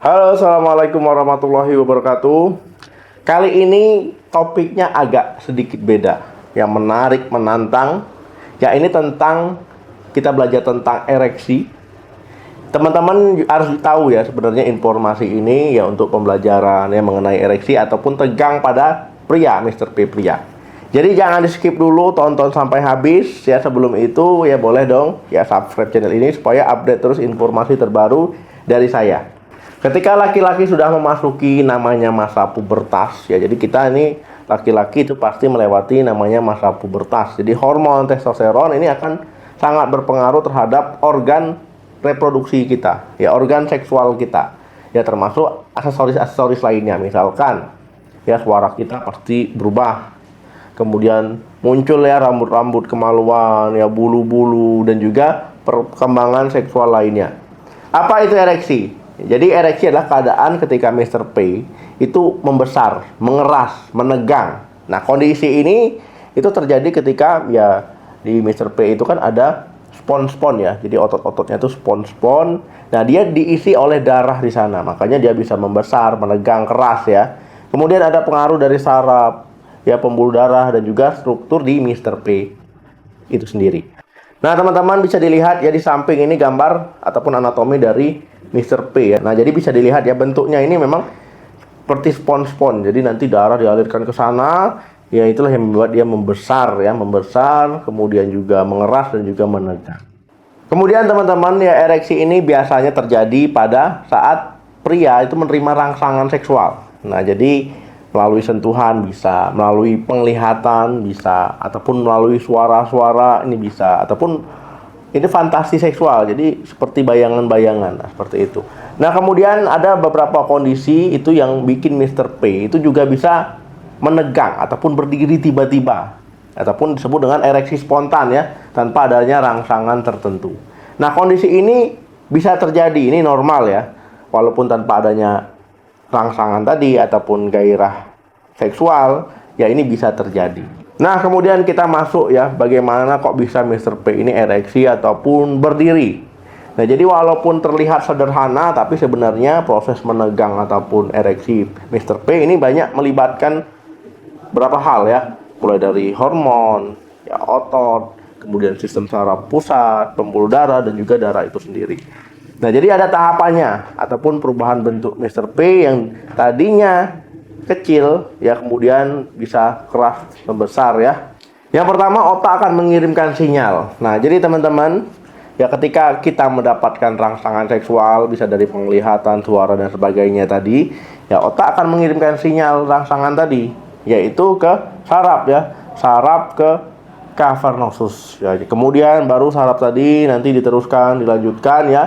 Halo, assalamualaikum warahmatullahi wabarakatuh. Kali ini topiknya agak sedikit beda, yang menarik, menantang. Ya, ini tentang kita belajar tentang ereksi. Teman-teman harus tahu ya sebenarnya informasi ini ya untuk pembelajaran yang mengenai ereksi ataupun tegang pada pria, Mr. P pria. Jadi jangan di skip dulu, tonton sampai habis ya. Sebelum itu ya boleh dong ya subscribe channel ini supaya update terus informasi terbaru dari saya. Ketika laki-laki sudah memasuki namanya masa pubertas ya, jadi kita ini laki-laki itu pasti melewati namanya masa pubertas. Jadi hormon testosteron ini akan sangat berpengaruh terhadap organ reproduksi kita, ya organ seksual kita. Ya termasuk aksesoris-aksesoris lainnya, misalkan ya suara kita pasti berubah. Kemudian muncul ya rambut-rambut kemaluan, ya bulu-bulu dan juga perkembangan seksual lainnya. Apa itu ereksi? Jadi ereksi adalah keadaan ketika Mr. P itu membesar, mengeras, menegang. Nah, kondisi ini itu terjadi ketika ya di Mr. P itu kan ada spons-spons ya. Jadi otot-ototnya itu spons-spons. Nah, dia diisi oleh darah di sana. Makanya dia bisa membesar, menegang, keras ya. Kemudian ada pengaruh dari saraf, ya pembuluh darah dan juga struktur di Mr. P itu sendiri. Nah, teman-teman bisa dilihat ya di samping ini gambar ataupun anatomi dari Mr. P ya. Nah, jadi bisa dilihat ya bentuknya ini memang seperti spons-spons. Jadi nanti darah dialirkan ke sana, ya itulah yang membuat dia membesar ya, membesar, kemudian juga mengeras dan juga menegang. Kemudian teman-teman ya ereksi ini biasanya terjadi pada saat pria itu menerima rangsangan seksual. Nah, jadi melalui sentuhan bisa, melalui penglihatan bisa, ataupun melalui suara-suara ini bisa, ataupun ini fantasi seksual, jadi seperti bayangan-bayangan, nah, seperti itu. Nah, kemudian ada beberapa kondisi itu yang bikin Mr. P itu juga bisa menegang ataupun berdiri tiba-tiba, ataupun disebut dengan ereksi spontan ya, tanpa adanya rangsangan tertentu. Nah, kondisi ini bisa terjadi, ini normal ya, walaupun tanpa adanya rangsangan tadi ataupun gairah seksual, ya ini bisa terjadi. Nah, kemudian kita masuk ya, bagaimana kok bisa Mr. P ini ereksi ataupun berdiri. Nah, jadi walaupun terlihat sederhana, tapi sebenarnya proses menegang ataupun ereksi Mr. P ini banyak melibatkan berapa hal ya, mulai dari hormon, ya otot, kemudian sistem saraf pusat, pembuluh darah dan juga darah itu sendiri. Nah, jadi ada tahapannya ataupun perubahan bentuk Mr. P yang tadinya kecil ya kemudian bisa keras membesar ya. Yang pertama, otak akan mengirimkan sinyal. Nah, jadi teman-teman ya ketika kita mendapatkan rangsangan seksual bisa dari penglihatan, suara dan sebagainya tadi, ya otak akan mengirimkan sinyal rangsangan tadi yaitu ke saraf ya, saraf ke cavernosus ya. Kemudian baru saraf tadi nanti diteruskan, dilanjutkan ya,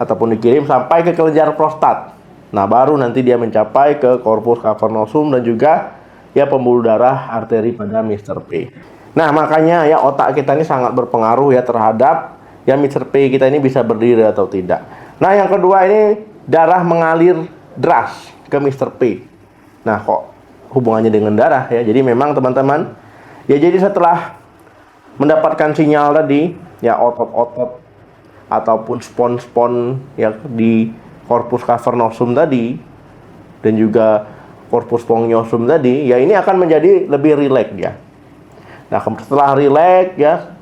ataupun dikirim sampai ke kelenjar prostat. Nah, baru nanti dia mencapai ke corpus cavernosum dan juga ya pembuluh darah arteri pada Mr. P. Nah, makanya ya otak kita ini sangat berpengaruh ya terhadap ya Mr. P kita ini bisa berdiri atau tidak. Nah, yang kedua ini darah mengalir deras ke Mr. P. Nah, kok hubungannya dengan darah ya? Jadi memang teman-teman ya, jadi setelah mendapatkan sinyal tadi ya otot-otot ataupun spons-spons yang di corpus cavernosum tadi dan juga corpus spongiosum tadi ya ini akan menjadi lebih rileks ya. Nah, setelah rileks ya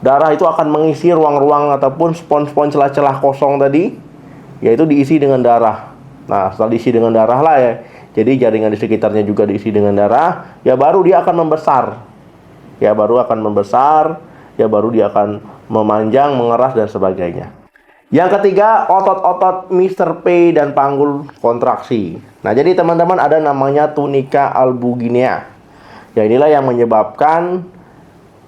darah itu akan mengisi ruang-ruang ataupun spons-spons celah-celah kosong tadi yaitu diisi dengan darah. Nah, setelah diisi dengan darah lah ya, jadi jaringan di sekitarnya juga diisi dengan darah, ya baru dia akan membesar. Ya baru akan membesar, ya baru dia akan memanjang, mengeras dan sebagainya. Yang ketiga, otot-otot Mr. P dan panggul kontraksi. Nah, jadi teman-teman ada namanya tunika albuginea. Ya inilah yang menyebabkan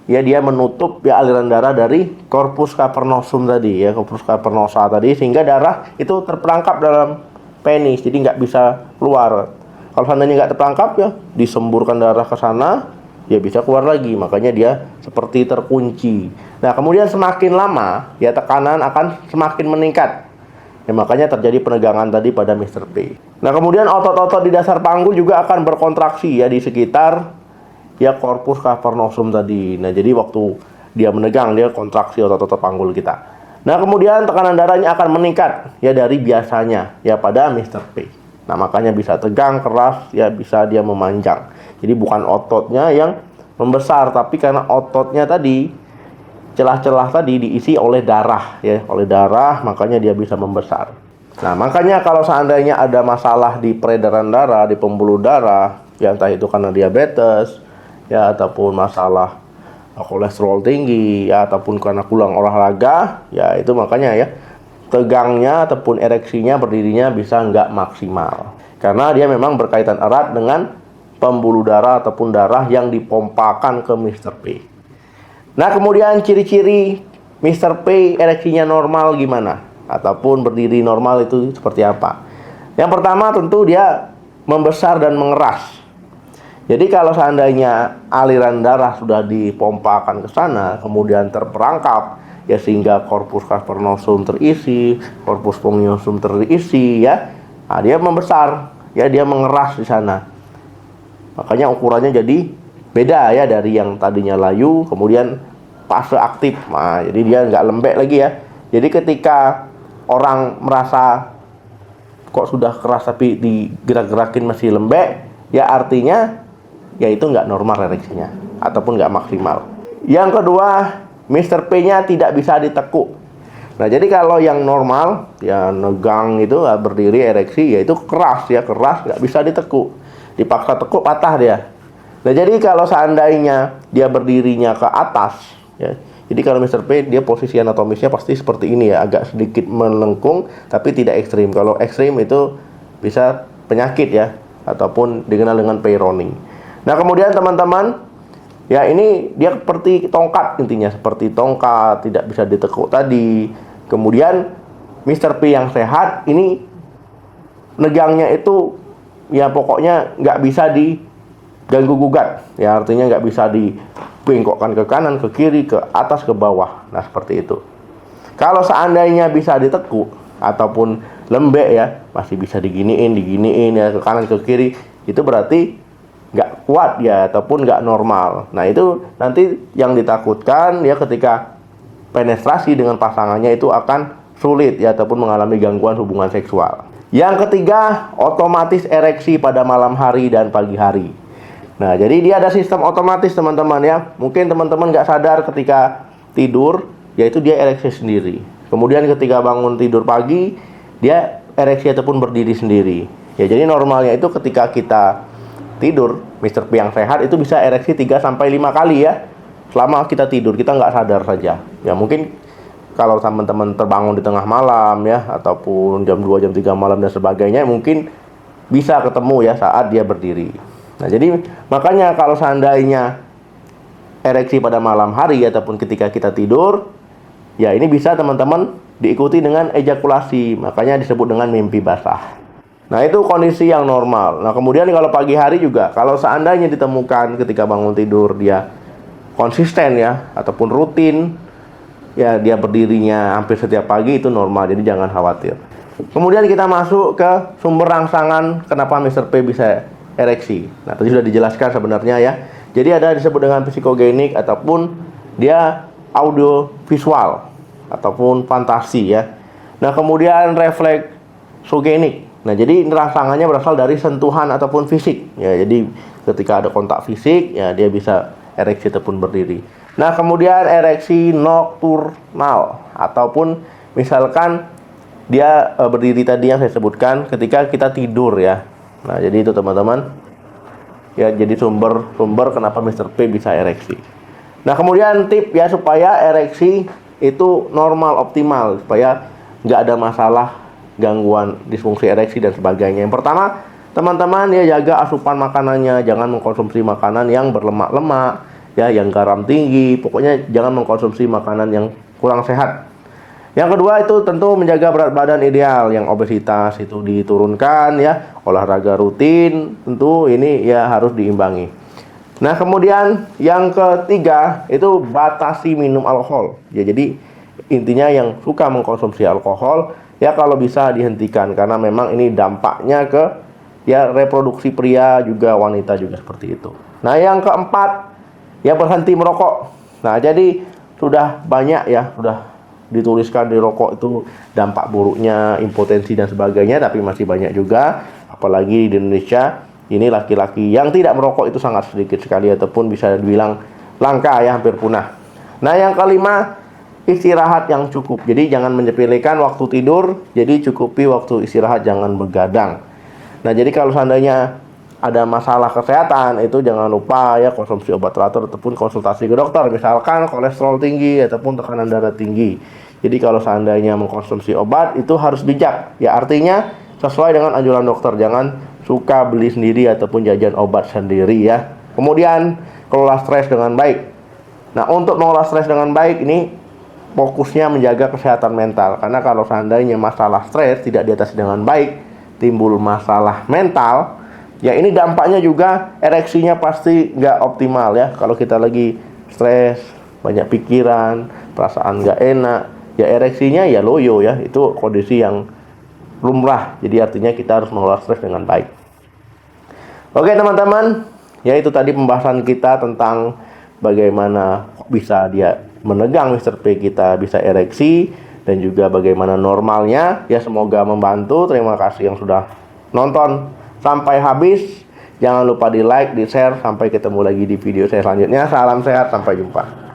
ya dia menutup ya aliran darah dari corpus cavernosum tadi ya, corpus cavernosa tadi, sehingga darah itu terperangkap dalam penis, jadi nggak bisa keluar. Kalau seandainya nggak terperangkap ya disemburkan darah ke sana, ya bisa keluar lagi, makanya dia seperti terkunci. Nah, kemudian semakin lama ya tekanan akan semakin meningkat. Ya, makanya terjadi penegangan tadi pada Mr. P. Nah, kemudian otot-otot di dasar panggul juga akan berkontraksi ya di sekitar ya corpus cavernosum tadi. Nah, jadi waktu dia menegang, dia kontraksi otot-otot panggul kita. Nah, kemudian tekanan darahnya akan meningkat ya dari biasanya ya pada Mr. P. Nah, makanya bisa tegang, keras, ya bisa dia memanjang. Jadi bukan ototnya yang membesar, tapi karena ototnya tadi, celah-celah tadi diisi oleh darah ya, oleh darah, makanya dia bisa membesar. Nah, makanya kalau seandainya ada masalah di peredaran darah, di pembuluh darah, ya entah itu karena diabetes, ya ataupun masalah kolesterol tinggi, ya ataupun karena kurang olahraga, ya itu makanya ya tegangnya ataupun ereksinya berdirinya bisa nggak maksimal. Karena dia memang berkaitan erat dengan pembuluh darah ataupun darah yang dipompakan ke Mr. P. Nah, kemudian ciri-ciri Mr. P ereksinya normal gimana? Ataupun berdiri normal itu seperti apa? Yang pertama tentu dia membesar dan mengeras. Jadi kalau seandainya aliran darah sudah dipompakan ke sana, kemudian terperangkap, ya sehingga korpus cavernosum terisi, korpus spongiosum terisi, ya, nah, dia membesar, ya dia mengeras di sana. Makanya ukurannya jadi beda ya dari yang tadinya layu, kemudian fase aktif. Nah, jadi dia nggak lembek lagi ya. Jadi ketika orang merasa kok sudah keras tapi digerak-gerakin masih lembek, ya artinya ya itu nggak normal ereksinya ataupun nggak maksimal. Yang kedua, Mr. P-nya tidak bisa ditekuk. Nah, jadi kalau yang normal ya negang itu berdiri ereksi, ya itu keras ya, keras, nggak bisa ditekuk. Dipaksa tekuk patah dia. Nah, jadi kalau seandainya dia berdirinya ke atas ya, jadi kalau Mr. P dia posisi anatomisnya pasti seperti ini ya, agak sedikit melengkung tapi tidak ekstrim. Kalau ekstrim itu bisa penyakit ya, ataupun dikenal dengan Peyronie. Nah, kemudian teman-teman, ya ini dia seperti tongkat, intinya seperti tongkat, tidak bisa ditekuk tadi. Kemudian Mr. P yang sehat ini negangnya itu ya pokoknya nggak bisa diganggu gugat, ya artinya nggak bisa dibengkokkan ke kanan, ke kiri, ke atas, ke bawah. Nah, seperti itu. Kalau seandainya bisa ditekuk ataupun lembek ya, masih bisa diginiin ya ke kanan, ke kiri, itu berarti nggak kuat ya, ataupun nggak normal. Nah, itu nanti yang ditakutkan ya ketika penetrasi dengan pasangannya itu akan sulit ya, ataupun mengalami gangguan hubungan seksual. Yang ketiga, otomatis ereksi pada malam hari dan pagi hari. Nah, jadi dia ada sistem otomatis teman-teman ya. Mungkin teman-teman nggak sadar ketika tidur, yaitu dia ereksi sendiri. Kemudian ketika bangun tidur pagi, dia ereksi ataupun berdiri sendiri. Ya, jadi normalnya itu ketika kita tidur, Mr. P yang sehat itu bisa ereksi 3-5 kali ya. Selama kita tidur, kita nggak sadar saja. Ya, mungkin kalau teman-teman terbangun di tengah malam ya, ataupun jam 2, jam 3 malam dan sebagainya, mungkin bisa ketemu ya saat dia berdiri. Nah, jadi makanya kalau seandainya ereksi pada malam hari ataupun ketika kita tidur, ya ini bisa teman-teman diikuti dengan ejakulasi, makanya disebut dengan mimpi basah. Nah, itu kondisi yang normal. Nah, kemudian kalau pagi hari juga, kalau seandainya ditemukan ketika bangun tidur dia konsisten ya, ataupun rutin, ya dia berdirinya hampir setiap pagi, itu normal, jadi jangan khawatir. Kemudian kita masuk ke sumber rangsangan kenapa Mr. P bisa ereksi. Nah, tadi sudah dijelaskan sebenarnya ya. Jadi ada disebut dengan psikogenik ataupun dia audiovisual ataupun fantasi ya. Nah, kemudian refleksogenik. Nah, jadi rangsangannya berasal dari sentuhan ataupun fisik. Ya, jadi ketika ada kontak fisik, ya dia bisa ereksi ataupun berdiri. Nah, kemudian ereksi nokturnal ataupun misalkan dia berdiri tadi yang saya sebutkan ketika kita tidur ya. Nah, jadi itu teman-teman. Ya, jadi sumber kenapa Mr. P bisa ereksi. Nah, kemudian tip ya supaya ereksi itu normal, optimal, supaya nggak ada masalah gangguan disfungsi ereksi dan sebagainya. Yang pertama, teman-teman ya jaga asupan makanannya, jangan mengkonsumsi makanan yang berlemak-lemak, ya yang garam tinggi, pokoknya jangan mengkonsumsi makanan yang kurang sehat. Yang kedua itu tentu menjaga berat badan ideal, yang obesitas itu diturunkan ya, olahraga rutin tentu ini ya harus diimbangi. Nah, kemudian yang ketiga itu batasi minum alkohol. Ya, jadi intinya yang suka mengkonsumsi alkohol ya kalau bisa dihentikan, karena memang ini dampaknya ke ya reproduksi pria juga wanita juga seperti itu. Nah, yang keempat ya berhenti merokok. Nah, jadi sudah banyak ya, sudah dituliskan di rokok itu dampak buruknya, impotensi dan sebagainya, tapi masih banyak juga, apalagi di Indonesia ini laki-laki yang tidak merokok itu sangat sedikit sekali, ataupun bisa dibilang langka ya, hampir punah. Nah, yang kelima, istirahat yang cukup. Jadi jangan menyepelekan waktu tidur, jadi cukupi waktu istirahat, jangan begadang. Nah, jadi kalau seandainya ada masalah kesehatan, itu jangan lupa ya konsumsi obat teratur ataupun konsultasi ke dokter, misalkan kolesterol tinggi ataupun tekanan darah tinggi. Jadi kalau seandainya mengkonsumsi obat itu harus bijak ya, artinya sesuai dengan anjuran dokter, jangan suka beli sendiri ataupun jajan obat sendiri ya. Kemudian kelola stres dengan baik. Nah, untuk mengelola stres dengan baik ini fokusnya menjaga kesehatan mental, karena kalau seandainya masalah stres tidak diatasi dengan baik, timbul masalah mental ya, ini dampaknya juga ereksinya pasti nggak optimal ya. Kalau kita lagi stres, banyak pikiran, perasaan nggak enak, ya ereksinya ya loyo ya. Itu kondisi yang lumrah. Jadi artinya kita harus mengelola stres dengan baik. Oke teman-teman, ya itu tadi pembahasan kita tentang bagaimana bisa dia menegang Mr. P kita bisa ereksi, dan juga bagaimana normalnya. Ya semoga membantu. Terima kasih yang sudah nonton sampai habis. Jangan lupa di like, di share. Sampai ketemu lagi di video saya selanjutnya. Salam sehat, sampai jumpa.